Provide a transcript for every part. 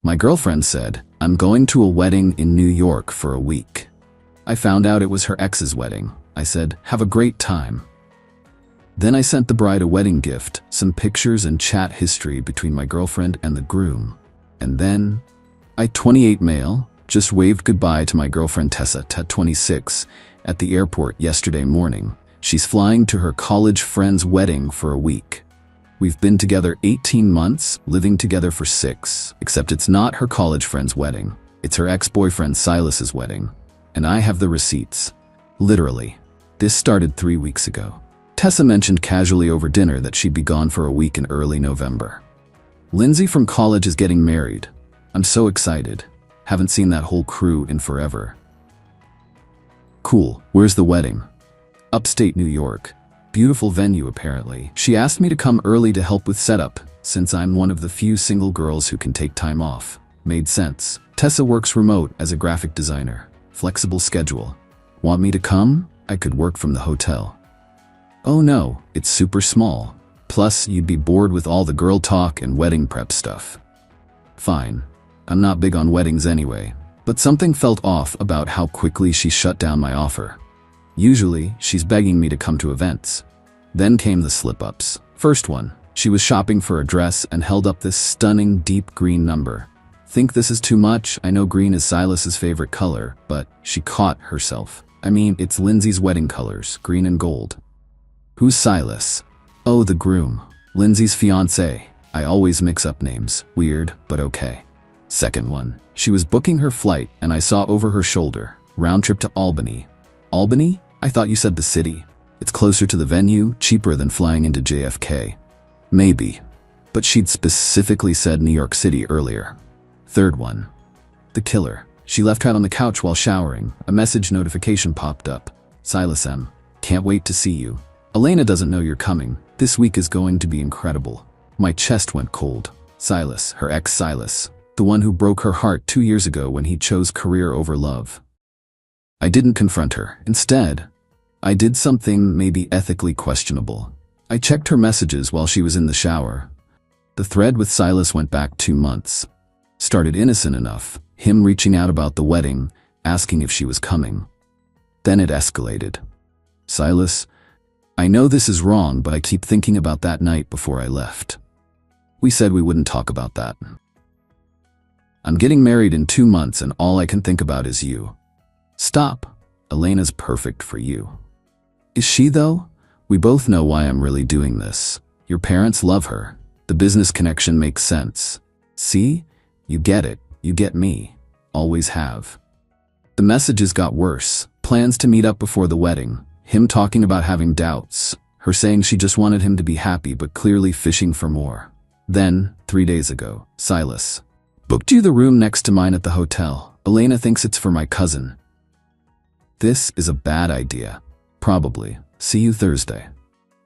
My girlfriend said, "I'm going to a wedding in New York for a week." I found out it was her ex's wedding. I said, "Have a great time." Then I sent the bride a wedding gift, some pictures and chat history between my girlfriend and the groom. And then, I, 28 male, just waved goodbye to my girlfriend Tessa, 26, at the airport yesterday morning. She's flying to her college friend's wedding for a week. We've been together 18 months, living together for 6, except it's not her college friend's wedding. It's her ex-boyfriend Silas's wedding. And I have the receipts. Literally. This started 3 weeks ago. Tessa mentioned casually over dinner that she'd be gone for a week in early November. Lindsay from college is getting married. I'm so excited. Haven't seen that whole crew in forever. Cool. Where's the wedding? Upstate New York. Beautiful venue apparently. She asked me to come early to help with setup, since I'm one of the few single girls who can take time off. Made sense. Tessa works remote as a graphic designer. Flexible schedule. Want me to come? I could work from the hotel. Oh no, it's super small. Plus, you'd be bored with all the girl talk and wedding prep stuff. Fine. I'm not big on weddings anyway, but something felt off about how quickly she shut down my offer. Usually, she's begging me to come to events. Then came the slip-ups. First one, she was shopping for a dress and held up this stunning deep green number. Think this is too much? I know green is Silas's favorite color, but she caught herself. I mean, it's Lindsay's wedding colors, green and gold. Who's Silas? Oh, the groom. Lindsay's fiancé. I always mix up names. Weird, but okay. Second one. She was booking her flight and I saw over her shoulder. Round trip to Albany. Albany? I thought you said the city. It's closer to the venue, cheaper than flying into JFK. Maybe. But she'd specifically said New York City earlier. Third one. The killer. She left out on the couch while showering. A message notification popped up. Silas M. Can't wait to see you. Elena doesn't know you're coming. This week is going to be incredible. My chest went cold. Silas, her ex Silas. The one who broke her heart 2 years ago when he chose career over love. I didn't confront her. Instead, I did something maybe ethically questionable. I checked her messages while she was in the shower. The thread with Silas went back 2 months. Started innocent enough, him reaching out about the wedding, asking if she was coming. Then it escalated. Silas, I know this is wrong, but I keep thinking about that night before I left. We said we wouldn't talk about that. I'm getting married in 2 months and all I can think about is you. Stop. Elena's perfect for you. Is she though? We both know why I'm really doing this. Your parents love her. The business connection makes sense. See? You get it. You get me. Always have. The messages got worse. Plans to meet up before the wedding. Him talking about having doubts. Her saying she just wanted him to be happy but clearly fishing for more. Then, 3 days ago, Silas. Booked you the room next to mine at the hotel. Elena thinks it's for my cousin. This is a bad idea. Probably. See you Thursday.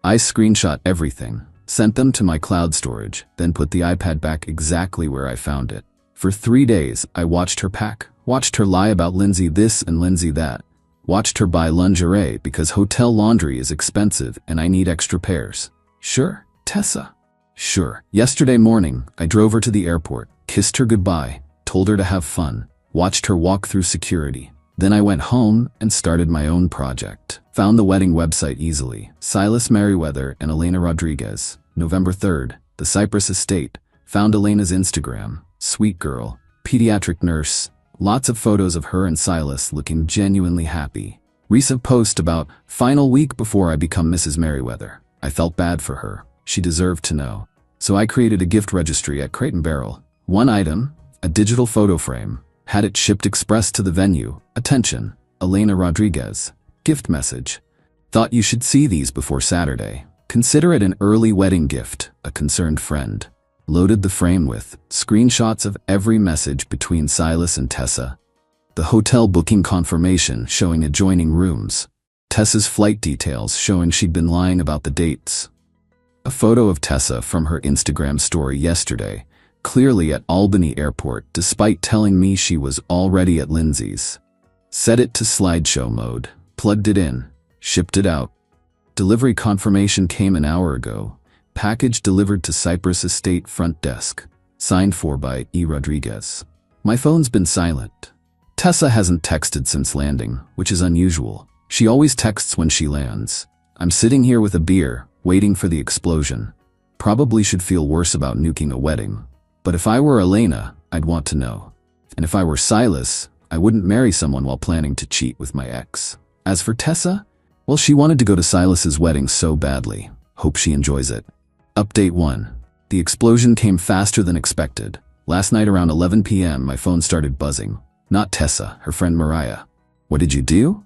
I screenshot everything, sent them to my cloud storage, then put the iPad back exactly where I found it. For 3 days, I watched her pack, watched her lie about Lindsay this and Lindsay that, watched her buy lingerie because hotel laundry is expensive and I need extra pairs. Sure, Tessa. Sure. Yesterday morning, I drove her to the airport, kissed her goodbye, told her to have fun, watched her walk through security. Then I went home and started my own project. Found the wedding website easily. Silas Merriweather and Elena Rodriguez. November 3rd, the Cypress Estate. Found Elena's Instagram. Sweet girl. Pediatric nurse. Lots of photos of her and Silas looking genuinely happy. Recent post about final week before I become Mrs. Merriweather. I felt bad for her. She deserved to know. So I created a gift registry at Crate & Barrel. 1 item, a digital photo frame. Had it shipped express to the venue. Attention, Elena Rodriguez. Gift message. Thought you should see these before Saturday. Consider it an early wedding gift, a concerned friend. Loaded the frame with screenshots of every message between Silas and Tessa. The hotel booking confirmation showing adjoining rooms. Tessa's flight details showing she'd been lying about the dates. A photo of Tessa from her Instagram story yesterday, clearly at Albany Airport despite telling me she was already at Lindsay's. Set it to slideshow mode, plugged it in, shipped it out. Delivery confirmation came an hour ago. Package delivered to Cypress Estate front desk. Signed for by E. Rodriguez. My phone's been silent. Tessa hasn't texted since landing, which is unusual. She always texts when she lands. I'm sitting here with a beer, waiting for the explosion. Probably should feel worse about nuking a wedding. But if I were Elena, I'd want to know. And if I were Silas, I wouldn't marry someone while planning to cheat with my ex. As for Tessa, well, she wanted to go to Silas's wedding so badly. Hope she enjoys it. Update 1. The explosion came faster than expected. Last night around 11 p.m. my phone started buzzing. Not Tessa, her friend Mariah. What did you do?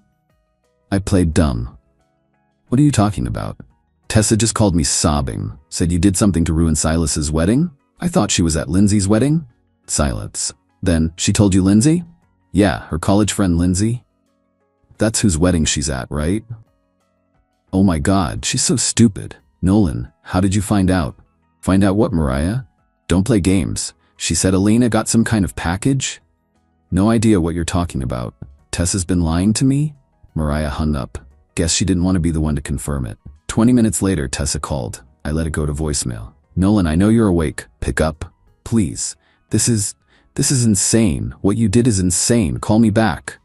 I played dumb. What are you talking about? Tessa just called me sobbing, said you did something to ruin Silas's wedding? I thought she was at Lindsay's wedding? Silence. Then, she told you Lindsay? Yeah, her college friend Lindsay. That's whose wedding she's at, right? Oh my God, she's so stupid. Nolan, how did you find out? Find out what, Mariah? Don't play games. She said Elena got some kind of package? No idea what you're talking about. Tessa's been lying to me? Mariah hung up. Guess she didn't want to be the one to confirm it. 20 minutes later, Tessa called. I let it go to voicemail. Nolan, I know you're awake. Pick up. Please. This is insane. What you did is insane. Call me back.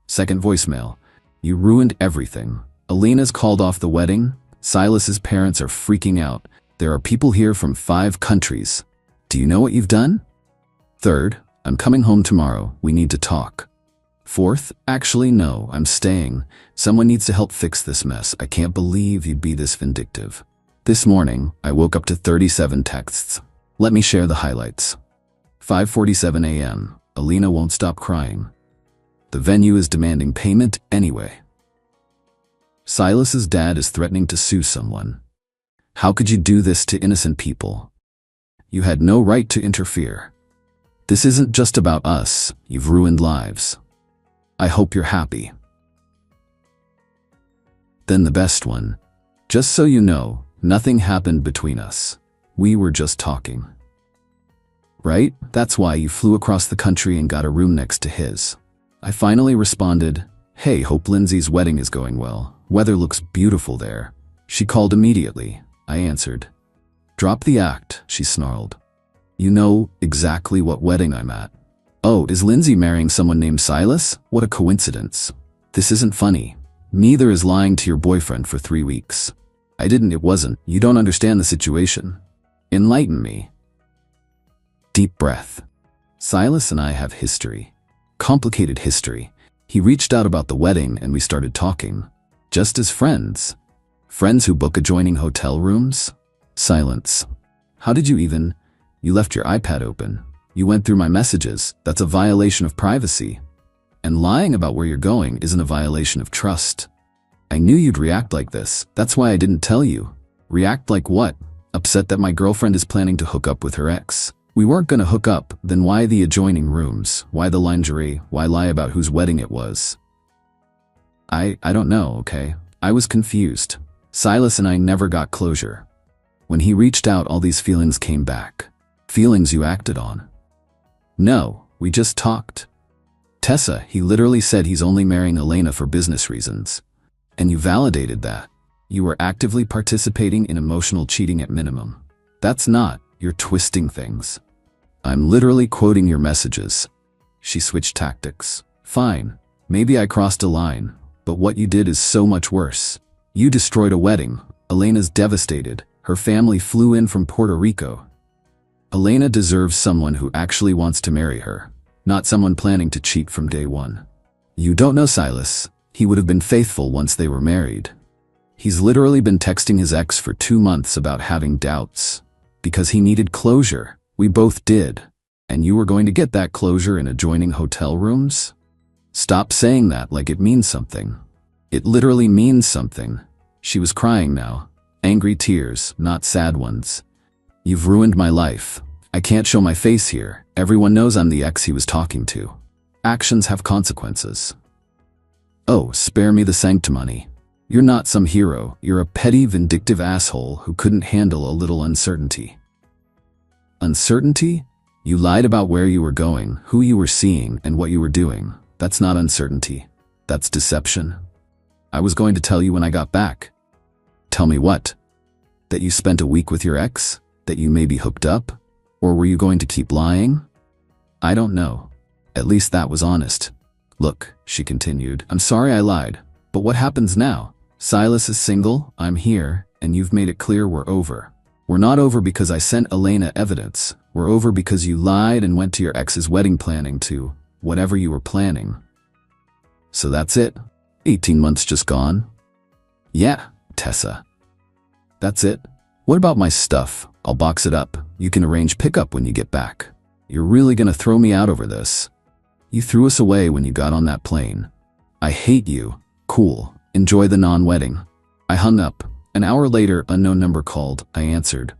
Second voicemail. You ruined everything. Elena's called off the wedding. Silas's parents are freaking out. There are people here from 5 countries. Do you know what you've done? Third, I'm coming home tomorrow. We need to talk. Fourth, actually no, I'm staying. Someone needs to help fix this mess. I can't believe you'd be this vindictive. This morning, I woke up to 37 texts. Let me share the highlights. 5:47 a.m. Elena won't stop crying. The venue is demanding payment anyway. Silas's dad is threatening to sue someone. How could you do this to innocent people? You had no right to interfere. This isn't just about us. You've ruined lives. I hope you're happy. Then the best one. Just so you know, nothing happened between us. We were just talking. Right? That's why you flew across the country and got a room next to his. I finally responded, hey, hope Lindsay's wedding is going well. Weather looks beautiful there. She called immediately. I answered. Drop the act, she snarled. You know exactly what wedding I'm at. Oh, is Lindsay marrying someone named Silas? What a coincidence. This isn't funny. Neither is lying to your boyfriend for 3 weeks. It wasn't. You don't understand the situation. Enlighten me. Deep breath. Silas and I have history. Complicated history. He reached out about the wedding and we started talking. Just as friends. Friends who book adjoining hotel rooms? Silence. How did you even? You left your iPad open. You went through my messages. That's a violation of privacy. And lying about where you're going isn't a violation of trust. I knew you'd react like this. That's why I didn't tell you. React like what? Upset that my girlfriend is planning to hook up with her ex. We weren't gonna hook up, then why the adjoining rooms? Why the lingerie? Why lie about whose wedding it was? I don't know, okay? I was confused. Silas and I never got closure. When he reached out, all these feelings came back. Feelings you acted on. No, we just talked. Tessa, he literally said he's only marrying Elena for business reasons. And you validated that. You were actively participating in emotional cheating at minimum. That's not, you're twisting things. I'm literally quoting your messages. She switched tactics. Fine, maybe I crossed a line, but what you did is so much worse. You destroyed a wedding. Elena's devastated. Her family flew in from Puerto Rico. Elena deserves someone who actually wants to marry her, not someone planning to cheat from day one. You don't know Silas. He would have been faithful once they were married. He's literally been texting his ex for 2 months about having doubts. Because he needed closure. We both did. And you were going to get that closure in adjoining hotel rooms? Stop saying that like it means something. It literally means something. She was crying now. Angry tears, not sad ones. You've ruined my life. I can't show my face here. Everyone knows I'm the ex he was talking to. Actions have consequences. Oh, spare me the sanctimony. You're not some hero. You're a petty, vindictive asshole who couldn't handle a little uncertainty. Uncertainty? You lied about where you were going, who you were seeing, and what you were doing. That's not uncertainty. That's deception. I was going to tell you when I got back. Tell me what? That you spent a week with your ex? That you maybe hooked up? Or were you going to keep lying? I don't know. At least that was honest. Look, she continued, I'm sorry I lied, but what happens now? Silas is single, I'm here, and you've made it clear we're over. We're not over because I sent Elena evidence. We're over because you lied and went to your ex's wedding planning to whatever you were planning. So that's it? 18 months just gone? Yeah, Tessa. That's it? What about my stuff? I'll box it up. You can arrange pickup when you get back. You're really gonna throw me out over this? You threw us away when you got on that plane. I hate you. Cool. Enjoy the non-wedding. I hung up. An hour later, unknown number called. I answered.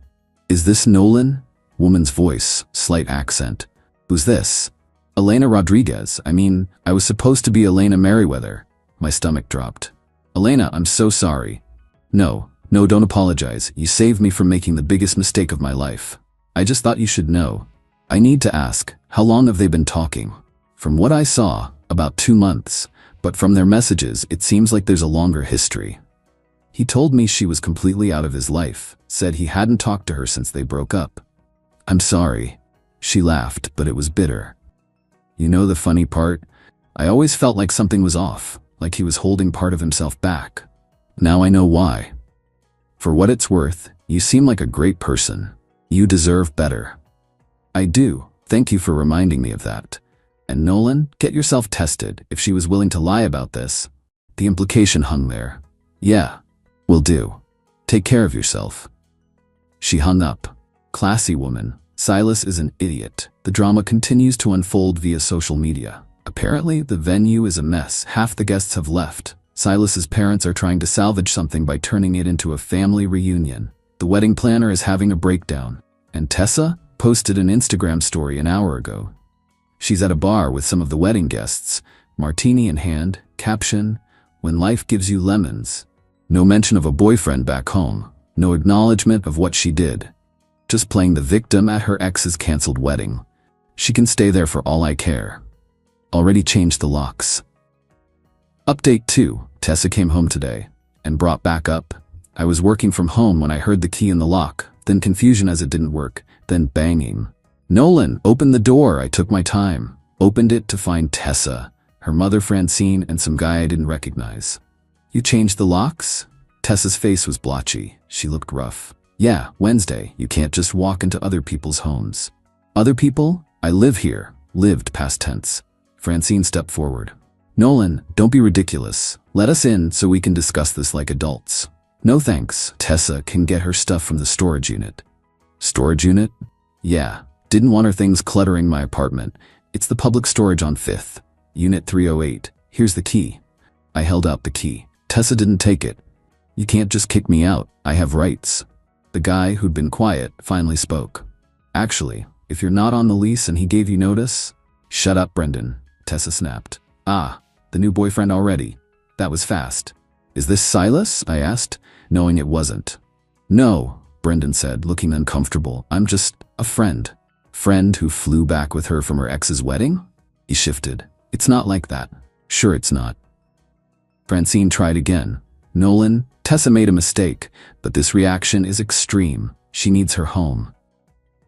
Is this Nolan? Woman's voice, slight accent. Who's this? Elena Rodriguez. I was supposed to be Elena Merriweather. My stomach dropped. Elena, I'm so sorry. No, don't apologize. You saved me from making the biggest mistake of my life. I just thought you should know. I need to ask, how long have they been talking? From what I saw, about 2 months, but from their messages, it seems like there's a longer history. He told me she was completely out of his life, said he hadn't talked to her since they broke up. I'm sorry. She laughed, but it was bitter. You know the funny part? I always felt like something was off, like he was holding part of himself back. Now I know why. For what it's worth, you seem like a great person. You deserve better. I do. Thank you for reminding me of that. And Nolan, get yourself tested if she was willing to lie about this. The implication hung there. Yeah, will do. Take care of yourself. She hung up. Classy woman. Silas is an idiot. The drama continues to unfold via social media. Apparently, the venue is a mess. Half the guests have left. Silas's parents are trying to salvage something by turning it into a family reunion. The wedding planner is having a breakdown. And Tessa posted an Instagram story an hour ago. She's at a bar with some of the wedding guests, martini in hand, caption, when life gives you lemons. No mention of a boyfriend back home, no acknowledgement of what she did. Just playing the victim at her ex's canceled wedding. She can stay there for all I care. Already changed the locks. Update 2. Tessa came home today and brought back up. I was working from home when I heard the key in the lock, then confusion as it didn't work, then banging. Nolan, open the door. I took my time. Opened it to find Tessa, her mother Francine, and some guy I didn't recognize. You changed the locks? Tessa's face was blotchy. She looked rough. Yeah, Wednesday. You can't just walk into other people's homes. Other people? I live here. Lived past tense. Francine stepped forward. Nolan, don't be ridiculous. Let us in so we can discuss this like adults. No thanks. Tessa can get her stuff from the storage unit. Storage unit? Yeah. Didn't want her things cluttering my apartment. It's the public storage on 5th. Unit 308. Here's the key. I held out the key. Tessa didn't take it. You can't just kick me out. I have rights. The guy who'd been quiet finally spoke. Actually, if you're not on the lease and he gave you notice... Shut up, Brendan. Tessa snapped. Ah, the new boyfriend already. That was fast. Is this Silas? I asked, knowing it wasn't. No, Brendan said, looking uncomfortable. I'm just a friend. Friend who flew back with her from her ex's wedding? He shifted. It's not like that. Sure it's not. Francine tried again. Nolan, Tessa made a mistake, but this reaction is extreme. She needs her home.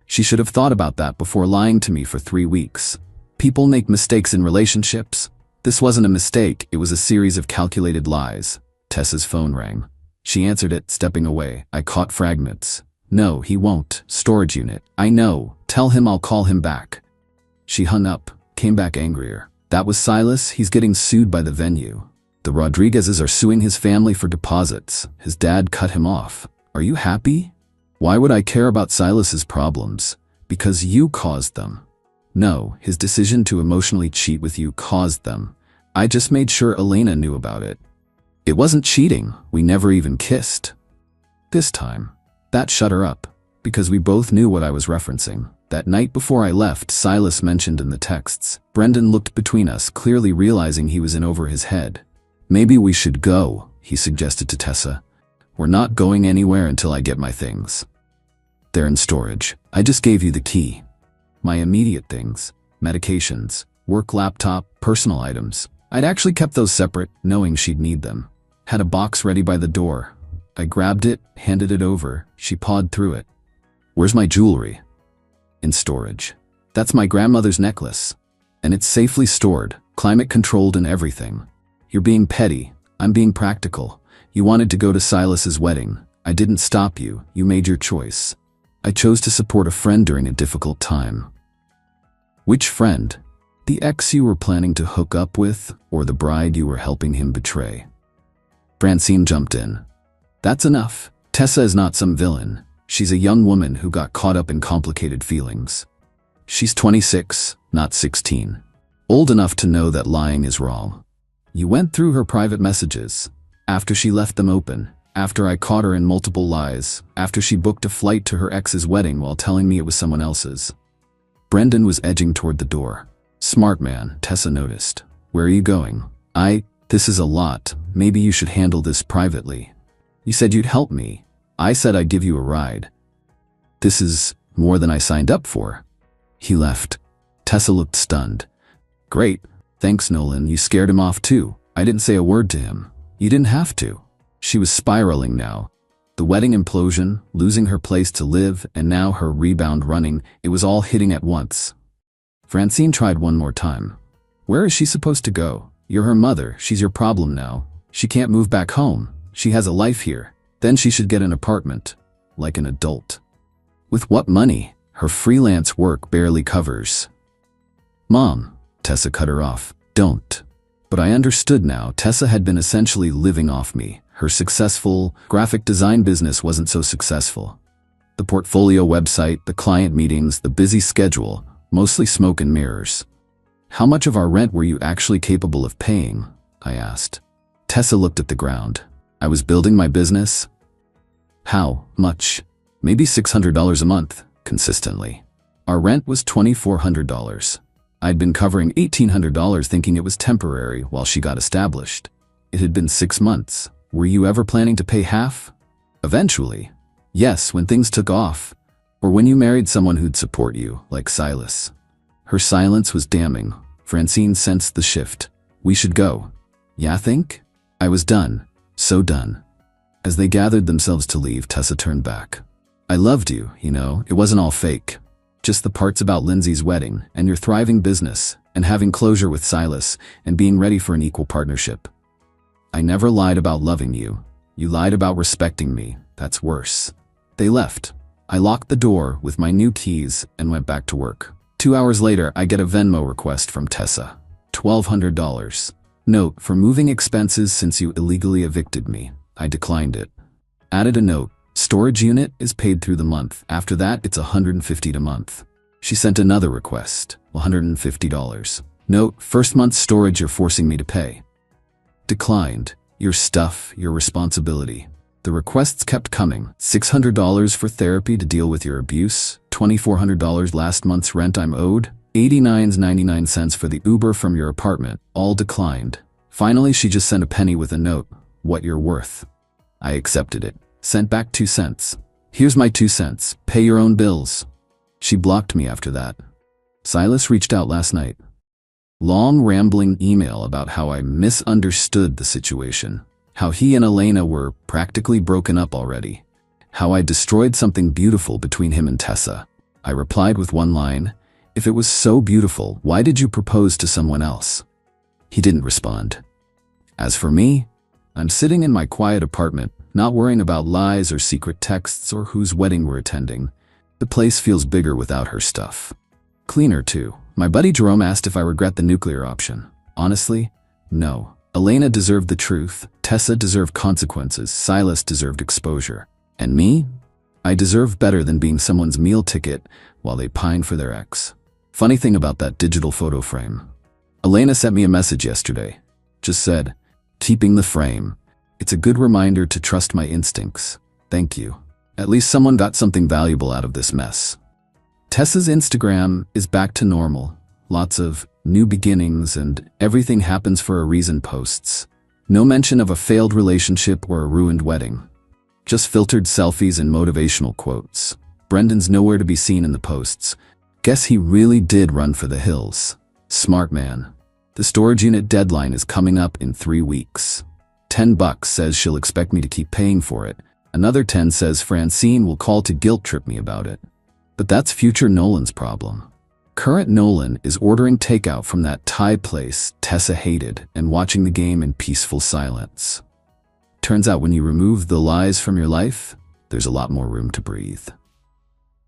She should have thought about that before lying to me for 3 weeks. People make mistakes in relationships. This wasn't a mistake, it was a series of calculated lies. Tessa's phone rang. She answered it, stepping away. I caught fragments. No, he won't. Storage unit. I know. Tell him I'll call him back. She hung up, came back angrier. That was Silas. He's getting sued by the venue. The Rodriguezes are suing his family for deposits. His dad cut him off. Are you happy? Why would I care about Silas's problems? Because you caused them. No, his decision to emotionally cheat with you caused them. I just made sure Elena knew about it. It wasn't cheating. We never even kissed. This time. That shut her up, because we both knew what I was referencing. That night before I left, Silas mentioned in the texts. Brendan looked between us, clearly realizing he was in over his head. Maybe we should go, he suggested to Tessa. We're not going anywhere until I get my things. They're in storage. I just gave you the key. My immediate things, medications, work laptop, personal items. I'd actually kept those separate, knowing she'd need them. Had a box ready by the door. I grabbed it, handed it over. She pawed through it. Where's my jewelry? In storage. That's my grandmother's necklace. And it's safely stored, climate controlled and everything. You're being petty. I'm being practical. You wanted to go to Silas's wedding. I didn't stop you. You made your choice. I chose to support a friend during a difficult time. Which friend? The ex you were planning to hook up with, or the bride you were helping him betray? Francine jumped in. That's enough. Tessa is not some villain. She's a young woman who got caught up in complicated feelings. She's 26, not 16. Old enough to know that lying is wrong. You went through her private messages. After she left them open, after I caught her in multiple lies, after she booked a flight to her ex's wedding while telling me it was someone else's. Brendan was edging toward the door. Smart man, Tessa noticed. Where are you going? This is a lot. Maybe you should handle this privately. You said you'd help me. I said I'd give you a ride. This is more than I signed up for. He left. Tessa looked stunned. Great. Thanks, Nolan. You scared him off too. I didn't say a word to him. You didn't have to. She was spiraling now. The wedding implosion, losing her place to live, and now her rebound running, it was all hitting at once. Francine tried one more time. Where is she supposed to go? You're her mother. She's your problem now. She can't move back home. She has a life here. Then she should get an apartment. Like an adult. With what money? Her freelance work barely covers. Mom, Tessa cut her off. Don't. But I understood now. Tessa had been essentially living off me. Her successful graphic design business wasn't so successful. The portfolio website, the client meetings, the busy schedule, mostly smoke and mirrors. How much of our rent were you actually capable of paying? I asked. Tessa looked at the ground. I was building my business. How much? Maybe $600 a month, consistently. Our rent was $2,400. I'd been covering $1,800 thinking it was temporary while she got established. It had been 6 months. Were you ever planning to pay half? Eventually. Yes, when things took off. Or when you married someone who'd support you, like Silas. Her silence was damning. Francine sensed the shift. We should go. Yeah, think? I was done. So done. As they gathered themselves to leave, Tessa turned back. I loved you, you know, it wasn't all fake. Just the parts about Lindsay's wedding, and your thriving business, and having closure with Silas, and being ready for an equal partnership. I never lied about loving you. You lied about respecting me. That's worse. They left. I locked the door with my new keys and went back to work. 2 hours later, I get a Venmo request from Tessa. $1,200. Note, for moving expenses since you illegally evicted me. I declined it. Added a note. Storage unit is paid through the month. After that, it's $150 a month. She sent another request. $150. Note, first month's storage you're forcing me to pay. Declined. Your stuff, your responsibility. The requests kept coming. $600 for therapy to deal with your abuse. $2,400 last month's rent I'm owed. 89.99 cents for the Uber from your apartment. All declined. Finally, she just sent a penny with a note. What you're worth. I accepted it. Sent back 2 cents. Here's my 2 cents. Pay your own bills. She blocked me after that. Silas reached out last night. Long rambling email about how I misunderstood the situation. How he and Elena were practically broken up already. How I destroyed something beautiful between him and Tessa. I replied with one line. If it was so beautiful, why did you propose to someone else? He didn't respond. As for me, I'm sitting in my quiet apartment, not worrying about lies or secret texts or whose wedding we're attending. The place feels bigger without her stuff. Cleaner too. My buddy Jerome asked if I regret the nuclear option. Honestly, no. Elena deserved the truth. Tessa deserved consequences. Silas deserved exposure. And me? I deserve better than being someone's meal ticket while they pine for their ex. Funny thing about that digital photo frame. Elena sent me a message yesterday. Just said, keeping the frame. It's a good reminder to trust my instincts. Thank you. At least someone got something valuable out of this mess. Tessa's Instagram is back to normal. Lots of new beginnings and everything happens for a reason posts. No mention of a failed relationship or a ruined wedding. Just filtered selfies and motivational quotes. Brendan's nowhere to be seen in the posts. Guess he really did run for the hills. Smart man. The storage unit deadline is coming up in 3 weeks. $10 says she'll expect me to keep paying for it. Another 10 says Francine will call to guilt trip me about it. But that's future Nolan's problem. Current Nolan is ordering takeout from that Thai place Tessa hated and watching the game in peaceful silence. Turns out when you remove the lies from your life, there's a lot more room to breathe.